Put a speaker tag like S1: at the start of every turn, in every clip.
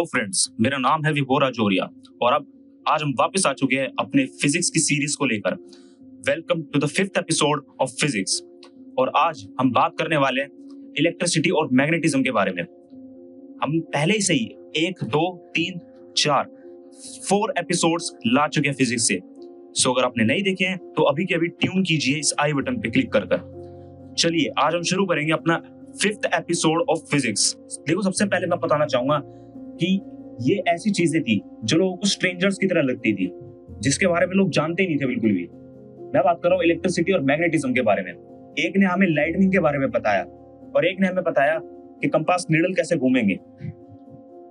S1: तो फ्रेंड्स, मेरा नाम है विभोर राजौरिया और अब आज हम वापस आ चुके हैं अपने फिजिक्स की सीरीज को लेकर। Welcome to the 5th episode of physics. और आज हम बात करने वाले हैं इलेक्ट्रिसिटी और मैग्नेटिज्म के बारे में। हम पहले ही से ही 1, 2, 3, 4 4 एपिसोड्स ला चुके हैं फिजिक्स से। सो अगर आपने नहीं देखे हैं तो अभी के अभी ट्यून कीजिए इस आई बटन पे क्लिक कर। चलिए आज हम शुरू करेंगे अपना 5th एपिसोड ऑफ फिजिक्स। देखो, सबसे पहले मैं बताना चाहूंगा कि ये ऐसी चीजें थी जो लोगों को स्ट्रेंजर्स की तरह लगती थी, जिसके बारे में लोग जानते ही नहीं थे बिल्कुल भी। मैं बात कर रहा हूँ इलेक्ट्रिसिटी और मैग्नेटिज्म के बारे में। एक ने हमें लाइटनिंग के बारे में बताया और एक ने हमें बताया कि कंपास नीडल कैसे घूमेंगे।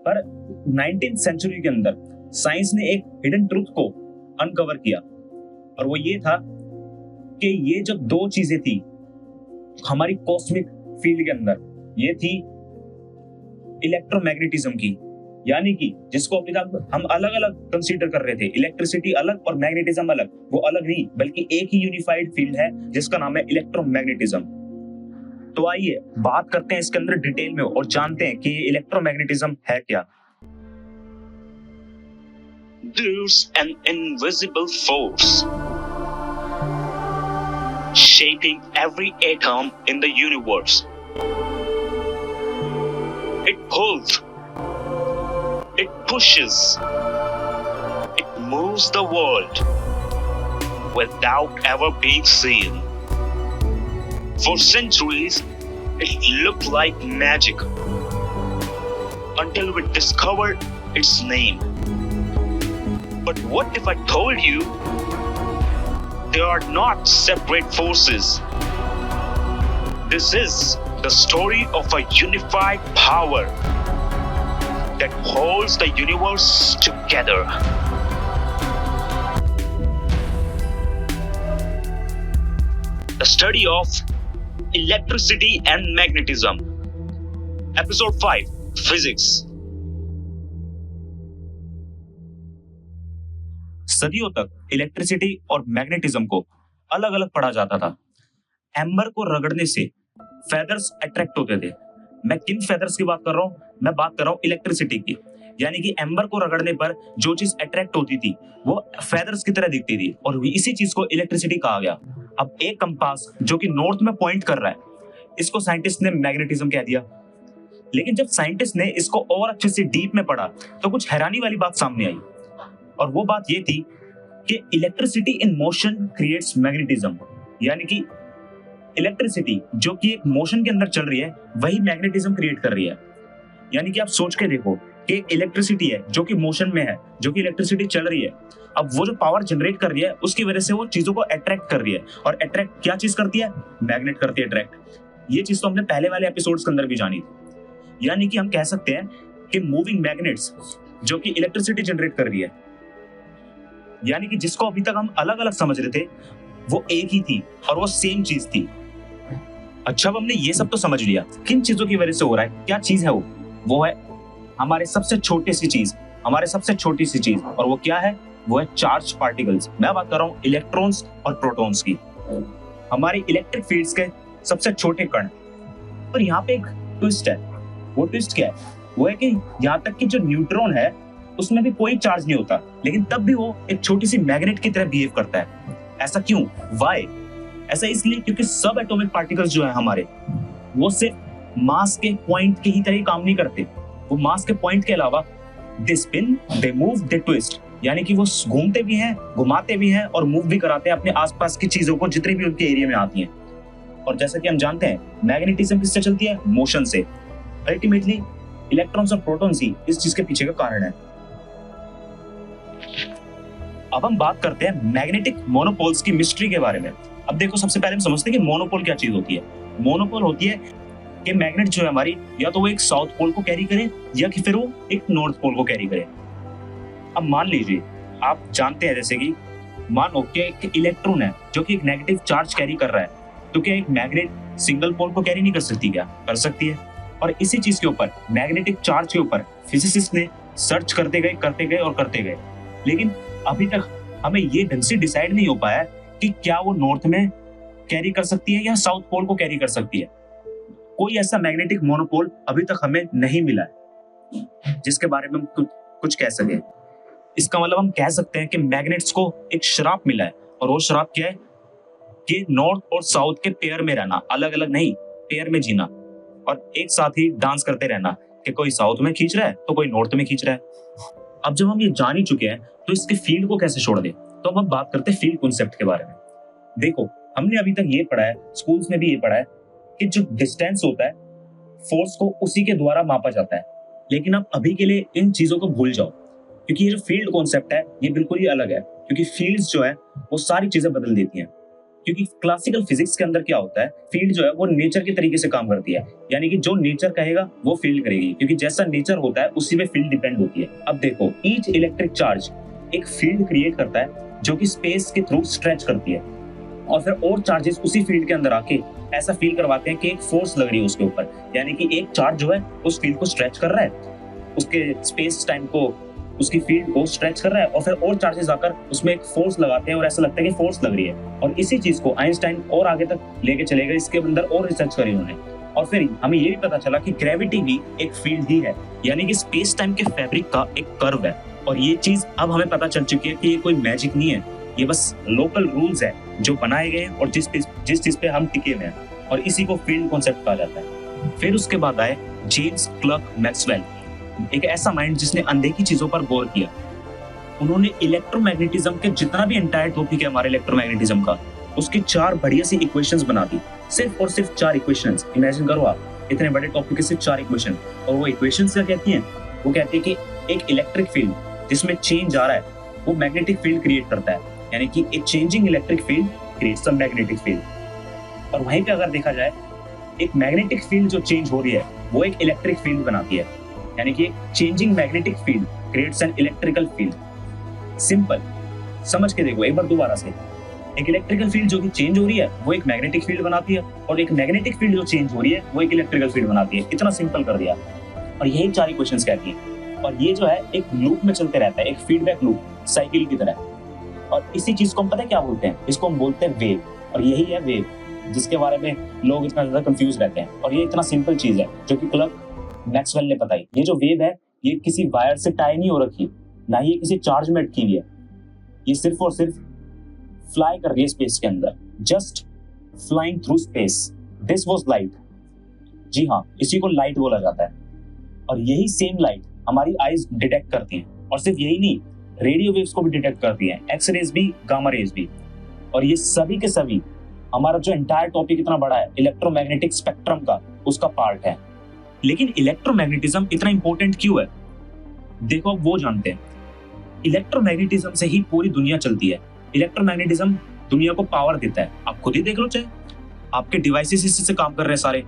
S1: पर 19th सेंचुरी के अंदर साइंस ने एक हिडन ट्रुथ को अनकवर किया और वो ये था कि ये जो दो चीजें थी हमारी कॉस्मिक फील्ड के अंदर, ये थी इलेक्ट्रोमैग्नेटिज्म की, यानी कि जिसको अभी तक हम अलग अलग कंसीडर कर रहे थे, इलेक्ट्रिसिटी अलग और मैग्नेटिज्म अलग, वो अलग नहीं बल्कि एक ही यूनिफाइड फील्ड है जिसका नाम है इलेक्ट्रोमैग्नेटिज्म। तो आइए बात करते हैं इसके अंदर डिटेल में और जानते हैं कि इलेक्ट्रोमैग्नेटिज्म है क्या।
S2: There's an invisible force shaping every atom in the universe. It pulls, it pushes, it moves the world without ever being seen. For centuries, it looked like magic until we discovered its name. But what if I told you they are not separate forces? This is the story of a unified power that holds the universe together. The study of electricity and magnetism. Episode 5, Physics.
S1: सदियों तक electricity और magnetism को अलग अलग पढ़ा जाता था। Amber को रगड़ने से फेदर्स अट्रैक्ट होते थे। मैं किन फेदर्स की बात कर रहा हूँ? मैं बात कर रहा हूँ इलेक्ट्रिसिटी की। यानी कि एम्बर को रगड़ने पर जो चीज अट्रैक्ट होती थी वो फेदर्स की तरह दिखती थी और इसी चीज को इलेक्ट्रिसिटी कहा गया। अब एक कंपास जो कि नॉर्थ में पॉइंट कर रहा है, इसको साइंटिस्ट ने मैग्नेटिज्म कह दिया। लेकिन जब साइंटिस्ट ने इसको और अच्छे से डीप में पढ़ा तो कुछ हैरानी वाली बात सामने आई और वो बात ये थी कि electricity in motion creates magnetism. यानी कि इलेक्ट्रिसिटी जो कि एक मोशन के अंदर चल रही है वही मैग्नेटिज्म क्रिएट कर रही है। यानी कि आप सोच के देखो कि एक इलेक्ट्रिसिटी है जो कि मोशन में है, जो कि इलेक्ट्रिसिटी चल रही है। अब वो जो पावर जनरेट कर रही है उसकी वजह से वो चीजों को अट्रैक्ट कर रही है और अट्रैक्ट क्या चीज करती है? मैग्नेट करती है अट्रैक्ट। ये चीज तो हमने पहले वाले एपिसोड्स के अंदर भी जानी थी। यानी कि हम कह सकते हैं कि मूविंग मैग्नेट्स जो कि इलेक्ट्रिसिटी जनरेट कर रही है, यानी कि जिसको अभी तक हम अलग अलग समझ रहे थे वो एक ही थी और वो सेम चीज थी। अच्छा, अब हमने ये सब तो समझ लिया किन चीजों की वजह से हो रहा है, क्या चीज है वो है हमारे सबसे छोटी सी चीज, और वो क्या है? वो है चार्ज पार्टिकल्स। मैं बात कर रहा हूँ इलेक्ट्रॉन्स और प्रोटॉन्स की, हमारी इलेक्ट्रिक फील्ड्स के सबसे छोटे कण। पर यहाँ पे एक ट्विस्ट है। वो ट्विस्ट क्या है? वो है कि यहाँ तक कि जो न्यूट्रॉन है उसमें भी कोई चार्ज नहीं होता, लेकिन तब भी वो एक छोटी सी मैग्नेट की तरह बिहेव करता है। ऐसा क्यों? वाई? ऐसा इसलिए क्योंकि सब एटॉमिक पार्टिकल्स जो है हमारे, वो सिर्फ मास के पॉइंट के ही तरह काम नहीं करते। वो मास के पॉइंट के अलावा they spin, they move, they twist, यानी कि वो घूमते भी हैं, घुमाते भी हैं और मूव भी कराते हैं अपने आसपास की चीजों को जितनी भी उनके एरिया में आती हैं। और जैसा कि हम जानते हैं मैग्नेटिज्म किससे चलती है? मोशन से। अल्टीमेटली इलेक्ट्रॉन्स और प्रोटॉन्स ही इस चीज के पीछे का कारण है। अब हम बात करते हैं मैग्नेटिक मोनोपोल्स की मिस्ट्री के बारे में। अब देखो, सबसे पहले हम समझते हैं कि मोनोपोल क्या चीज होती है। मोनोपोल होती है कि मैग्नेट जो है हमारी, या तो वो एक साउथ पोल को कैरी करे या कि फिर वो एक नॉर्थ पोल को कैरी करे। अब मान लीजिए, आप जानते हैं जैसे कि मानो कि एक इलेक्ट्रॉन है जो कि एक नेगेटिव चार्ज कैरी कर रहा है, तो क्या एक मैग्नेट सिंगल पोल को कैरी नहीं कर सकती? क्या कर सकती है। और इसी चीज के ऊपर, मैग्नेटिक चार्ज के ऊपर फिजिसिस्ट ने सर्च करते गए, लेकिन अभी तक हमें ये ढंग से डिसाइड नहीं हो पाया कि क्या वो नॉर्थ में कैरी कर सकती है या साउथ पोल को कैरी कर सकती है। कोई ऐसा मैग्नेटिक मोनोपोल अभी तक हमें नहीं मिला है। जिसके बारे में हम कुछ कह सके। इसका मतलब हम कह सकते हैं कि मैग्नेट्स को एक श्राप मिला है, और वो श्राप क्या है कि नॉर्थ और साउथ के पेयर में रहना, अलग अलग नहीं, पेयर में जीना, और एक साथ ही डांस करते रहना कि कोई साउथ में खींच रहा है तो कोई नॉर्थ में खींच रहा है। अब जब हम ये जान ही चुके हैं तो इसके फील्ड को कैसे छोड़ दें, तो हम बात करते हैं फील्ड कॉन्सेप्ट के बारे में। देखो, हमने अभी तक ये पढ़ा है, स्कूल्स में भी ये पढ़ा है कि जो डिस्टेंस होता है फोर्स को उसी के द्वारा मापा जाता है। लेकिन आप अभी के लिए इन चीजों को भूल जाओ, क्योंकि ये जो फील्ड कॉन्सेप्ट है ये बिल्कुल ही अलग है, क्योंकि फील्ड्स जो है वो सारी चीजें बदल देती हैं। क्योंकि क्लासिकल फिजिक्स के अंदर क्या होता है, फील्ड जो है वो नेचर के तरीके से काम करती है, यानी कि जो नेचर कहेगा वो फील्ड करेगी, क्योंकि जैसा नेचर होता है उसी पे फील्ड डिपेंड होती है। अब देखो, ईच इलेक्ट्रिक चार्ज एक फील्ड क्रिएट करता है जो कि स्पेस के थ्रू स्ट्रेच करती है, और फिर और चार्जेस उसी फील्ड के अंदर आके ऐसा फील करवाते हैं कि एक फोर्स लग रही है उसके ऊपर, यानी कि एक चार्ज जो है उस फील्ड को स्ट्रेच कर रहा है, उसके स्पेस टाइम को, उसकी फील्ड को स्ट्रेच कर रहा है, और फिर और चार्जेस आकर उसमें एक फोर्स लगाते हैं और ऐसा लगता है कि फोर्स लग रही है। और इसी चीज को आइंस्टाइन और आगे तक लेके चले गए, इसके अंदर और रिसर्च करी उन्होंने, और फिर हमें ये भी पता चला कि ग्रेविटी भी एक फील्ड ही है, यानी कि स्पेस टाइम के फैब्रिक का एक कर्व है। और ये चीज अब हमें पता चल चुकी है कि ये कोई मैजिक नहीं है, ये बस लोकल रूल्स है जो बनाए गए हैं और जिस चीज पे हम टिके हुए हैं, और इसी को फील्ड कॉन्सेप्ट कहा जाता है। फिर उसके बाद आए जेम्स क्लर्क मैक्सवेल, एक ऐसा माइंड जिसने अनदेखी चीजों पर गौर किया। उन्होंने इलेक्ट्रोमैग्नेटिज्म के जितना भी एंटायर टॉपिक है हमारे इलेक्ट्रोमैग्नेटिज्म का, उसकी 4 बढ़िया सी इक्वेशंस बना दी, सिर्फ और सिर्फ 4 इक्वेशंस। इमेजिन करो आप, इतने बड़े टॉपिक के सिर्फ 4 इक्वेशन, और वो इक्वेशंस क्या कहती हैं, वो कहती है कि एक इलेक्ट्रिक फील्ड जिसमें चेंज आ रहा है वो मैग्नेटिक फील्ड क्रिएट करता है, यानी कि एक changing electric field creates a magnetic field. और वहीं पे अगर देखा जाए, एक मैग्नेटिक फील्ड जो चेंज हो रही है वो एक इलेक्ट्रिक फील्ड बनाती है, यानी कि changing magnetic field creates an electrical field. Simple, समझ के देखो एक बार दोबारा से, एक इलेक्ट्रिकल फील्ड जो कि चेंज हो रही है वो एक मैग्नेटिक फील्ड बनाती है, और एक मैग्नेटिक फील्ड जो चेंज हो रही है वो एक इलेक्ट्रिकल फील्ड बनाती है। इतना सिंपल कर दिया, और यही 4 इक्वेशंस कहती हैं। और ये जो है एक लूप में चलते रहता है, एक फीडबैक लूप, साइकिल की तरह। और इसी चीज को हम पता है क्या बोलते हैं, इसको हम बोलते हैं वेव, और यही है वेव जिसके बारे में लोग इतना ज्यादा कंफ्यूज रहते हैं। और ये इतना सिंपल चीज है जो कि क्लर्क मैक्सवेल ने बताई। ये जो वेव है ये किसी वायर से टाई नहीं हो रखी, ना ही ये किसी चार्ज में अटकी हुई है, ये सिर्फ और सिर्फ फ्लाई कर रही है स्पेस के अंदर, just flying through space. This was light. जी हाँ, इसी को लाइट बोला जाता है। और यही सेम लाइट हमारी आईज डिटेक्ट करती हैं, और सिर्फ यही नहीं, रेडियो वेव्स को भी डिटेक्ट करती हैं, एक्स रेज भी, गामा रेज भी। और ये सभी के सभी हमारा जो एंटायर टॉपिक इतना बड़ा है इलेक्ट्रोमैग्नेटिक स्पेक्ट्रम का, उसका पार्ट है। लेकिन इलेक्ट्रोमैग्नेटिज्म इतना इंपॉर्टेंट क्यों है, देखो अब वो जानते हैं। इलेक्ट्रोमैग्नेटिज्म से ही पूरी दुनिया चलती है। इलेक्ट्रोमैग्नेटिज्म दुनिया को पावर देता है। आप खुद ही देख लो, चाहे आपके डिवाइसेस इसी से काम कर रहे हैं सारे,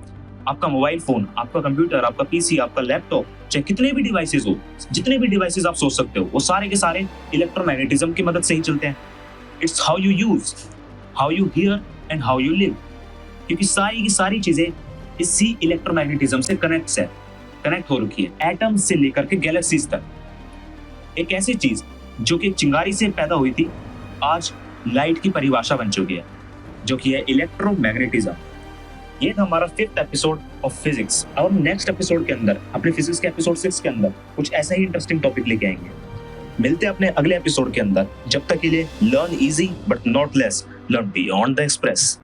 S1: आपका मोबाइल फोन, आपका कंप्यूटर, आपका पीसी, आपका लैपटॉप, चाहे कितने भी डिवाइसेस हो, जितने भी डिवाइसेस आप सोच सकते हो, वो सारे के सारे इलेक्ट्रोमैग्नेटिज्म की मदद से ही चलते हैं। It's how you use, how you here and how you live, क्योंकि सारी की सारी चीजें इसी इलेक्ट्रोमैग्नेटिज्म से कनेक्ट हो रखी है, एटम से लेकर के गैलेक्सीज तक। एक ऐसी चीज जो कि चिंगारी से पैदा हुई थी, आज लाइट की परिभाषा बन चुकी है, जो कि है इलेक्ट्रोमैग्नेटिज्म। ये था हमारा 5th एपिसोड ऑफ फिजिक्स। और नेक्स्ट एपिसोड के अंदर, अपने फिजिक्स के एपिसोड 6 के अंदर कुछ ऐसा ही इंटरेस्टिंग टॉपिक लेके आएंगे। मिलते हैं अपने अगले एपिसोड के अंदर। जब तक के लिए learn easy but not less, learn beyond the express.